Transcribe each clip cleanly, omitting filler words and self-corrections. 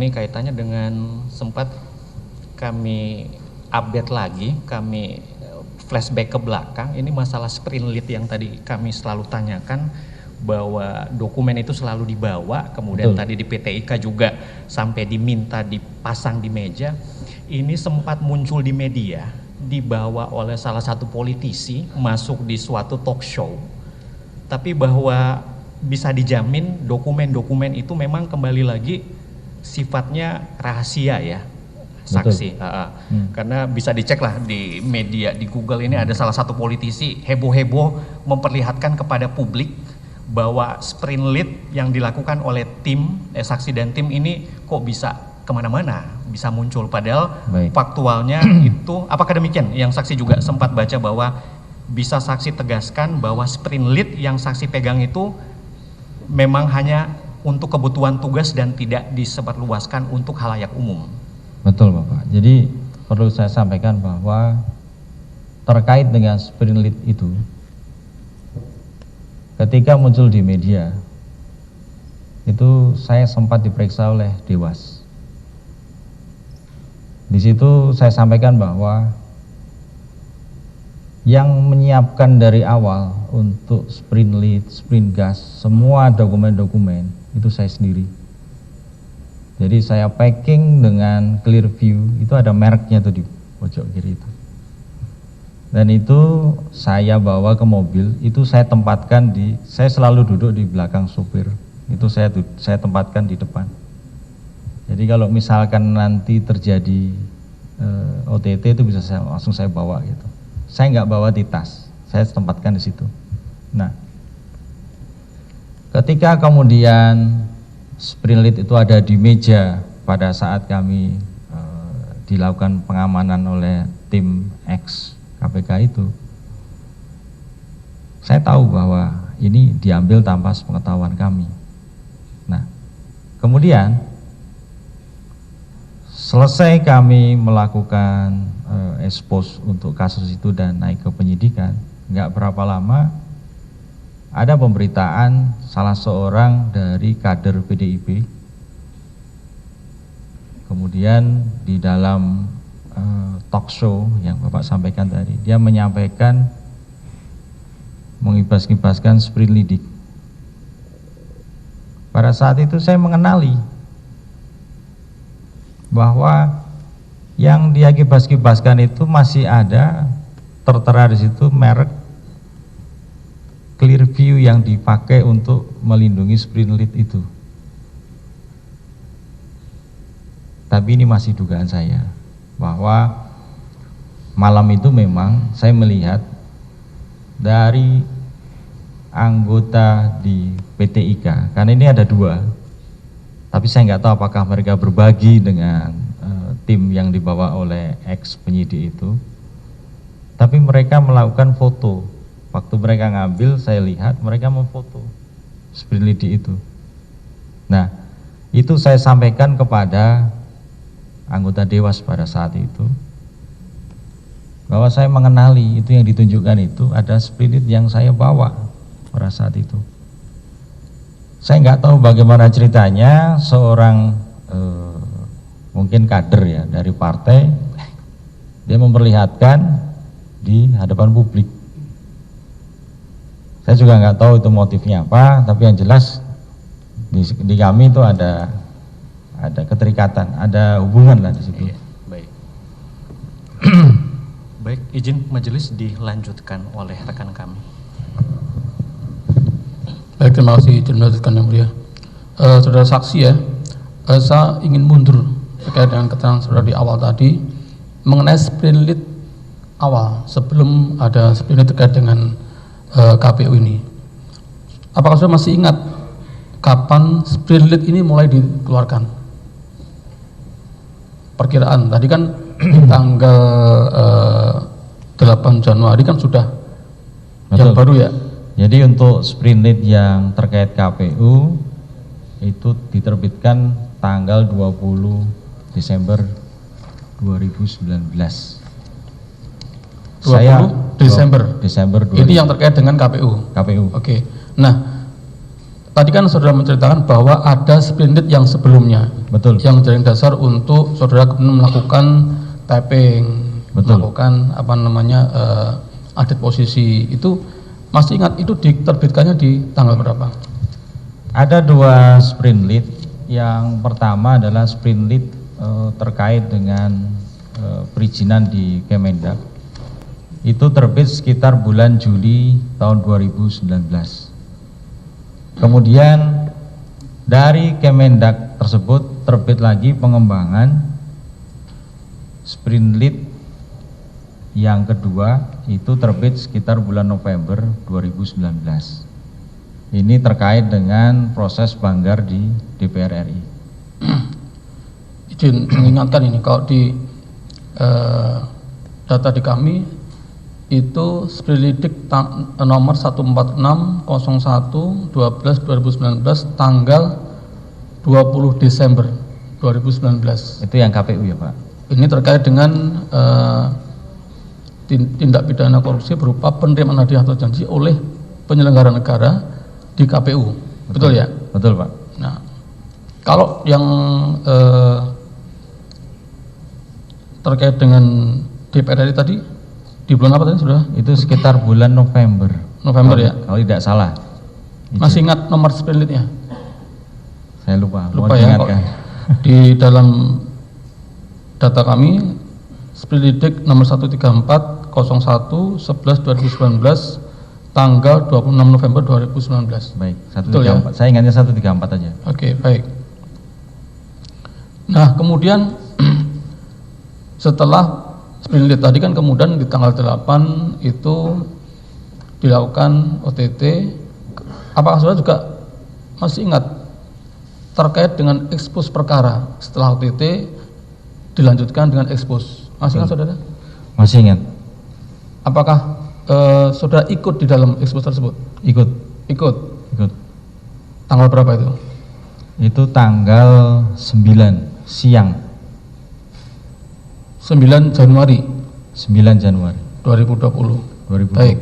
ini kaitannya dengan sempat kami update lagi, kami flashback ke belakang. Ini masalah sprint lead yang tadi kami selalu tanyakan, bahwa dokumen itu selalu dibawa, kemudian tadi di PTIK juga sampai diminta dipasang di meja. Ini sempat muncul di media, dibawa oleh salah satu politisi masuk di suatu talk show, tapi bahwa bisa dijamin dokumen-dokumen itu memang kembali lagi sifatnya rahasia ya, saksi. Karena bisa dicek lah di media, di Google ini ada salah satu politisi heboh-heboh memperlihatkan kepada publik bahwa sprint lead yang dilakukan oleh tim, saksi dan tim ini kok bisa kemana-mana, bisa muncul, padahal faktualnya itu, apakah demikian yang saksi juga sempat baca bahwa bisa saksi tegaskan bahwa sprint lead yang saksi pegang itu memang hanya untuk kebutuhan tugas dan tidak disebarluaskan untuk halayak umum? Betul Bapak, jadi perlu saya sampaikan bahwa terkait dengan sprint lead itu, ketika muncul di media itu saya sempat diperiksa oleh Dewas. Di situ saya sampaikan bahwa yang menyiapkan dari awal untuk sprint lead, sprint gas, semua dokumen-dokumen itu saya sendiri. Jadi saya packing dengan Clearview, itu ada mereknya tuh di pojok kiri itu. Dan itu saya bawa ke mobil, itu saya tempatkan saya selalu duduk di belakang sopir, itu saya tempatkan di depan. Jadi kalau misalkan nanti terjadi OTT itu bisa langsung saya bawa gitu. Saya nggak bawa di tas, saya tempatkan di situ. Nah, ketika kemudian sprint lead itu ada di meja pada saat kami dilakukan pengamanan oleh tim X KPK itu, saya tahu bahwa ini diambil tanpa sepengetahuan kami. Nah, kemudian selesai kami melakukan expose untuk kasus itu dan naik ke penyidikan, nggak berapa lama ada pemberitaan salah seorang dari kader PDIP, kemudian di dalam talk show yang Bapak sampaikan tadi, dia menyampaikan, mengibas-ibaskan sprint leading. Pada saat itu saya mengenali bahwa yang dia kibas-kibaskan itu masih ada tertera di situ merek Clearview yang dipakai untuk melindungi sprint lead itu. Tapi ini masih dugaan saya bahwa malam itu memang saya melihat dari anggota di PTIK, karena ini ada dua, tapi saya nggak tahu apakah mereka berbagi dengan tim yang dibawa oleh ex penyidik itu, tapi mereka melakukan foto. Waktu mereka ngambil, saya lihat mereka memfoto sprint lead itu. Nah, itu saya sampaikan kepada anggota Dewas pada saat itu, bahwa saya mengenali itu yang ditunjukkan itu ada sprint lead yang saya bawa pada saat itu. Saya nggak tahu bagaimana ceritanya seorang mungkin kader ya dari partai, dia memperlihatkan di hadapan publik. Saya juga nggak tahu itu motifnya apa, tapi yang jelas di kami itu ada keterikatan, ada hubungan lah di situ. Iya, baik. Baik, izin majelis dilanjutkan oleh rekan kami. Baik, terima kasih izin melanjutkan yang mulia. Saudara saksi ya, saya ingin mundur terkait dengan keterangan saudara di awal tadi mengenai sprint lead awal sebelum ada sprint lead terkait dengan KPU ini. Apakah saudara masih ingat kapan sprint lead ini mulai dikeluarkan? Perkiraan tadi kan tanggal 8 Januari kan sudah. Betul. Yang baru ya. Jadi untuk sprint lead yang terkait KPU itu diterbitkan tanggal 20 Desember 2019. 20 Desember. Desember 2019. Ini yang terkait dengan KPU. KPU. Oke. Nah, tadi kan saudara menceritakan bahwa ada sprint lead yang sebelumnya, Betul. yang menjadi dasar untuk saudara kemudian melakukan tapping, Betul. melakukan apa namanya update posisi. Itu masih ingat itu diterbitkannya di tanggal berapa? Ada 2 sprint lead. Yang pertama adalah sprint lead terkait dengan perizinan di Kemendak. Itu terbit sekitar bulan Juli tahun 2019. Kemudian dari Kemendak tersebut terbit lagi pengembangan sprint lead yang kedua, itu terbit sekitar bulan November 2019. Ini terkait dengan proses banggar di DPR RI. Izin mengingatkan ini, kalau di data di kami itu sprilidik nomor 14601/12/2019 tanggal 20 Desember 2019. Itu yang KPU ya Pak? Ini terkait dengan tindak pidana korupsi berupa penerimaan hadiah atau janji oleh penyelenggara negara di KPU. Betul ya? Betul Pak. Nah, kalau yang terkait dengan DPR RI tadi di bulan apa tadi sudah? Itu sekitar bulan November. November ya? Kalau tidak salah. Masih ingat nomor sprint lead-nya? Saya lupa. Lupa Mohon ya. diingatkan. Di dalam data kami sprint lead nomor 13401/11/2019 tanggal 26 November 2019. Baik, Betul ya? 134. Saya ingatnya 134 aja. Oke, baik. Nah, kemudian setelah sprint lead tadi kan kemudian di tanggal 8 itu dilakukan OTT. Apakah saudara juga masih ingat terkait dengan ekspos perkara setelah OTT dilanjutkan dengan ekspos? Masih ingat saudara? Masih ingat? Apakah saudara ikut di dalam ekspos tersebut? Ikut. Ikut. Ikut. Tanggal berapa itu? Itu tanggal 9 siang. 9 Januari 9 Januari 2020. 2020. Baik.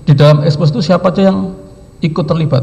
Di dalam ekspos itu siapa aja yang ikut terlibat?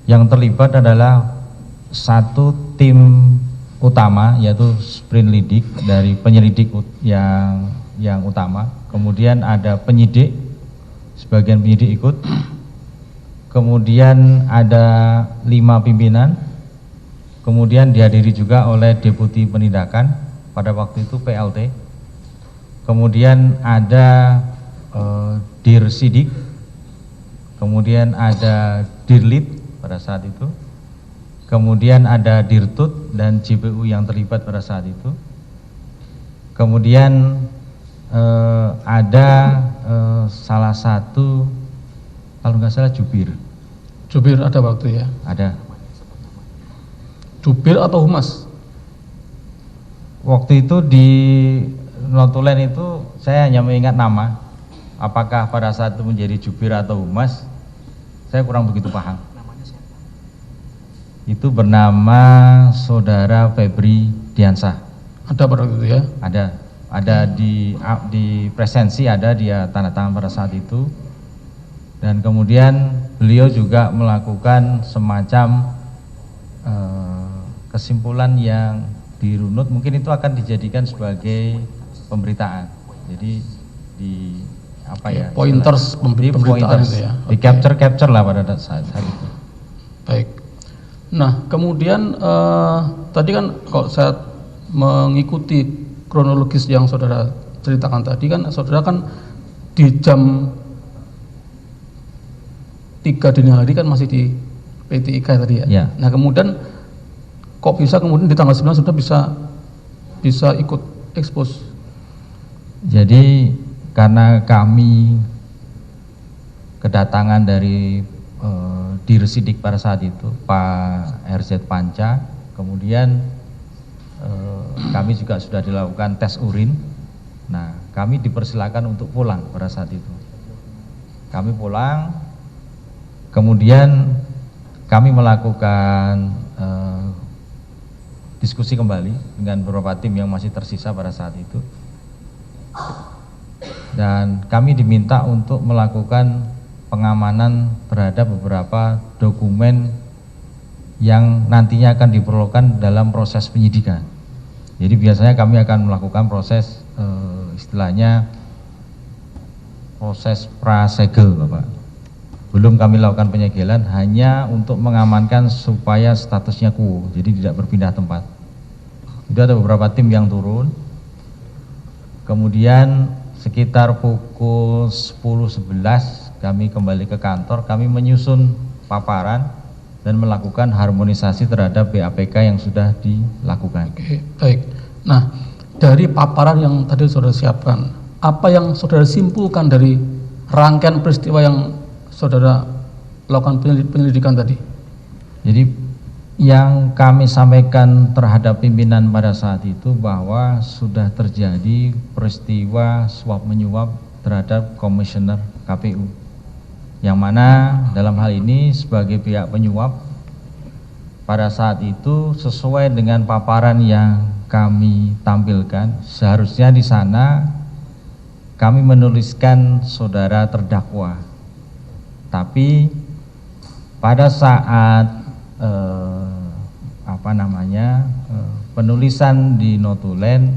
Yang terlibat adalah satu tim utama, yaitu sprint lidik dari penyelidik yang utama. Kemudian ada penyidik, sebagian penyidik ikut. Kemudian ada 5 pimpinan. Kemudian dihadiri juga oleh deputi penindakan, pada waktu itu PLT. Kemudian ada dir sidik. Kemudian ada dirlit pada saat itu. Kemudian ada dirtut dan JPU yang terlibat pada saat itu. Kemudian ada salah satu, kalau nggak salah jubir. Jubir ada waktu ya? Ada. Jubir atau humas? Waktu itu di notulen itu saya hanya mengingat nama. Apakah pada saat itu menjadi jubir atau humas, saya kurang begitu paham. Itu bernama Saudara Febri Diansah. Ada pada waktu itu ya? Ada di presensi, ada dia tanda tangan pada saat itu. Dan kemudian beliau juga melakukan semacam kesimpulan yang dirunut, mungkin itu akan dijadikan sebagai pemberitaan. Jadi di apa ya? Pointers pemberitaan itu ya. Di capture lah pada saat itu. Baik. Nah, kemudian tadi kan kalau saya mengikuti kronologis yang saudara ceritakan tadi kan, saudara kan di jam 3 dini hari kan masih di PT IKA tadi ya. Ya. Nah, kemudian kok bisa kemudian di tanggal 9 sudah bisa ikut ekspos? Jadi karena kami kedatangan dari Dirsidik pada saat itu, Pak RZ Panca, kemudian kami juga sudah dilakukan tes urin. Nah, kami dipersilakan untuk pulang pada saat itu. Kami pulang, kemudian kami melakukan diskusi kembali dengan beberapa tim yang masih tersisa pada saat itu. Dan kami diminta untuk melakukan pengamanan terhadap beberapa dokumen yang nantinya akan diperlukan dalam proses penyidikan. Jadi biasanya kami akan melakukan proses istilahnya proses prasegel, Bapak. Belum kami lakukan penyegelan, hanya untuk mengamankan supaya statusnya quo, jadi tidak berpindah tempat. Itu ada beberapa tim yang turun. Kemudian sekitar pukul 10.11 kami kembali ke kantor, kami menyusun paparan dan melakukan harmonisasi terhadap BAPK yang sudah dilakukan. Oke, baik. Nah, dari paparan yang tadi saudara siapkan, apa yang saudara simpulkan dari rangkaian peristiwa yang saudara lakukan penyelidikan tadi? Jadi yang kami sampaikan terhadap pimpinan pada saat itu bahwa sudah terjadi peristiwa suap menyuap terhadap komisioner KPU, yang mana dalam hal ini sebagai pihak penyuap pada saat itu sesuai dengan paparan yang kami tampilkan, seharusnya di sana kami menuliskan saudara terdakwa, tapi pada saat penulisan di notulen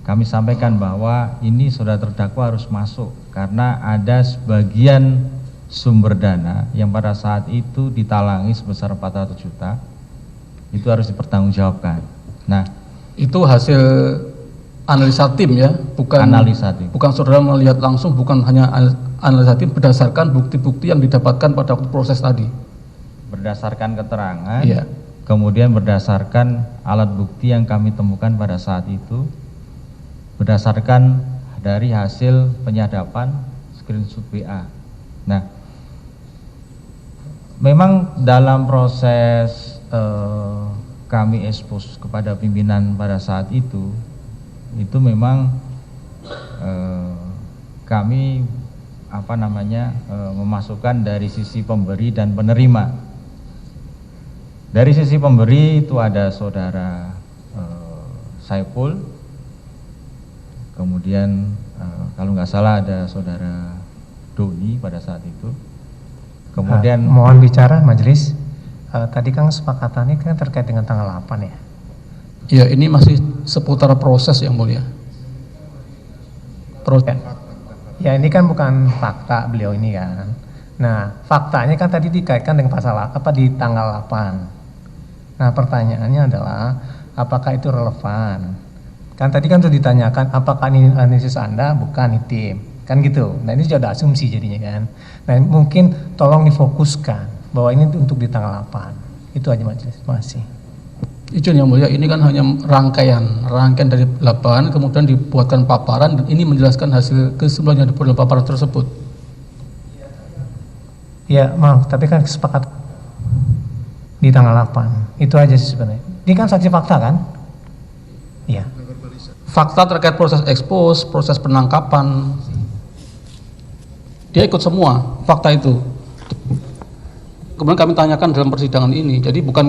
kami sampaikan bahwa ini saudara terdakwa harus masuk karena ada sebagian sumber dana yang pada saat itu ditalangi sebesar 400 juta, itu harus dipertanggungjawabkan. Nah, itu hasil analisa tim ya, bukan analisa tim. Bukan saudara melihat langsung, bukan hanya analisa tim berdasarkan bukti-bukti yang didapatkan pada proses tadi. Berdasarkan keterangan, iya. Kemudian berdasarkan alat bukti yang kami temukan pada saat itu, berdasarkan dari hasil penyadapan screenshot WA. Nah, memang dalam proses kami expose kepada pimpinan pada saat itu memang kami memasukkan dari sisi pemberi dan penerima. Dari sisi pemberi itu ada saudara Saiful, kemudian kalau nggak salah ada saudara Doni pada saat itu. Kemudian mohon bicara majelis. Tadi kan kesepakatannya kan terkait dengan tanggal 8 ya. Ya, ini masih seputar proses yang mulia. Proses. Ya, ini kan bukan fakta beliau ini kan. Nah, faktanya kan tadi dikaitkan dengan pasal di tanggal 8. Nah, pertanyaannya adalah apakah itu relevan? Kan tadi kan sudah ditanyakan apakah ini analisis Anda, bukan ini tim. Kan gitu. Nah, ini sudah ada asumsi jadinya kan. Nah, mungkin tolong difokuskan bahwa ini untuk di tanggal 8. Itu aja majelis. Terima kasih. Izin yang mulia, ini kan hanya rangkaian dari 8, kemudian dibuatkan paparan dan ini menjelaskan hasil kesimpulan yang dibuat dalam paparan tersebut. Ya, maaf, tapi kan kesepakatan di tanggal 8. Itu aja sih sebenarnya. Ini kan saksi fakta kan? Iya. Fakta terkait proses ekspos, proses penangkapan, dia ikut semua fakta itu. Kemudian kami tanyakan dalam persidangan ini. Jadi bukan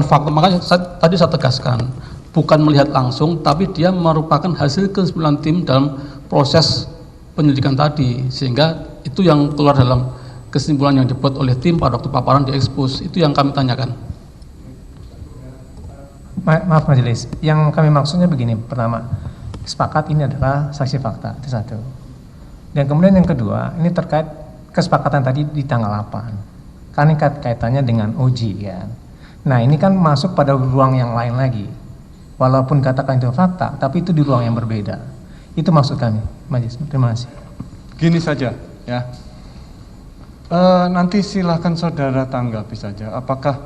fakta, makanya tadi saya tegaskan, bukan melihat langsung, tapi dia merupakan hasil kesimpulan tim dalam proses penyelidikan tadi, sehingga itu yang keluar dalam kesimpulan yang dibuat oleh tim pada waktu paparan diekspos. Itu yang kami tanyakan. Maaf majelis, yang kami maksudnya begini. Pertama, sepakat ini adalah saksi fakta, itu satu. Dan kemudian yang kedua, ini terkait kesepakatan tadi di tanggal 8. Karena kaitannya dengan OJ kan. Nah, ini kan masuk pada ruang yang lain lagi. Walaupun katakan itu fakta, tapi itu di ruang yang berbeda. Itu maksud kami, majelis. Terima kasih. Gini saja ya. Nanti silahkan saudara tanggapi saja. Apakah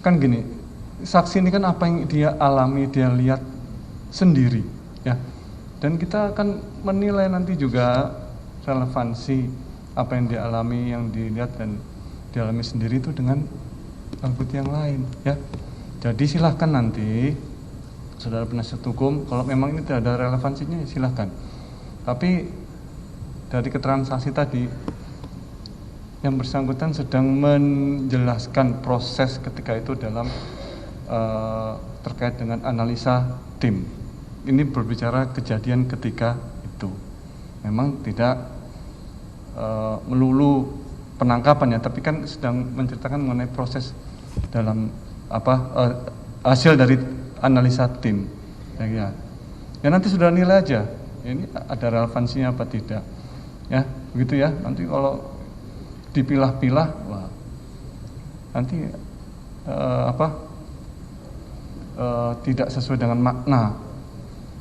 kan gini, saksi ini kan apa yang dia alami, dia lihat sendiri ya. Dan kita akan menilai nanti juga relevansi apa yang dialami, yang dilihat dan dialami sendiri itu dengan bukti yang lain ya. Jadi silahkan nanti saudara penasihat hukum, kalau memang ini tidak ada relevansinya silahkan. Tapi dari keterangan saksi tadi, yang bersangkutan sedang menjelaskan proses ketika itu dalam terkait dengan analisa tim. Ini berbicara kejadian ketika itu. Memang tidak melulu penangkapan ya, tapi kan sedang menceritakan mengenai proses dalam hasil dari analisa tim. Ya nanti sudah nilai aja, ini ada relevansinya apa tidak, ya begitu ya. Nanti kalau dipilah-pilah, wah, nanti tidak sesuai dengan makna.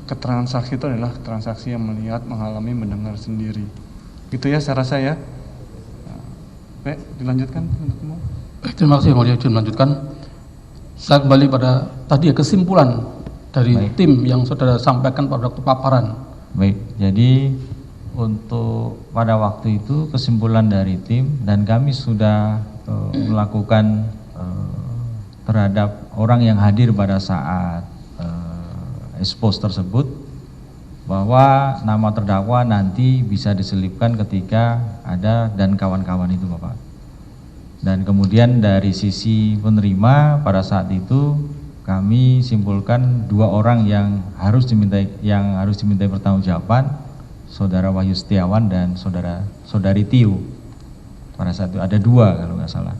Keterangan saksi itu adalah keterangan saksi yang melihat, mengalami, mendengar sendiri. Gitu ya saya rasa ya. Baik, dilanjutkan teman-teman. Baik, terima kasih Yang Mulia, izin melanjutkan. Saya kembali pada tadi ya, kesimpulan dari tim yang saudara sampaikan pada waktu paparan. Baik, jadi untuk pada waktu itu kesimpulan dari tim dan kami sudah melakukan terhadap orang yang hadir pada saat expose tersebut, bahwa nama terdakwa nanti bisa diselipkan ketika ada dan kawan-kawan itu Bapak. Dan kemudian dari sisi penerima pada saat itu kami simpulkan 2 orang yang harus dimintai pertanggungjawaban, Saudara Wahyu Setiawan dan Saudari Tio. Pada saat itu ada 2 kalau nggak salah.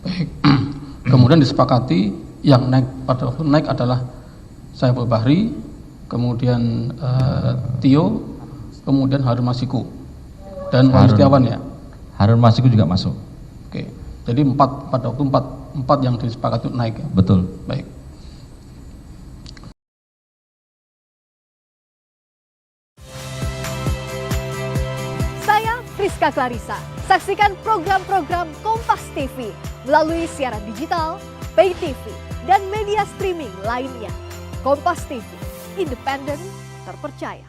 Baik. Kemudian disepakati yang naik pada waktu naik adalah Saiful Bahri, kemudian Tio, kemudian Harun Masiku dan Wahyu Setiawan ya. Harun Masiku juga masuk. Oke, jadi 4 pada waktu 4 yang disepakati naik ya. Betul. Baik. Saya Friska Clarissa. Saksikan program-program Kompas TV melalui siaran digital, pay TV, dan media streaming lainnya. Kompas TV, independen, terpercaya.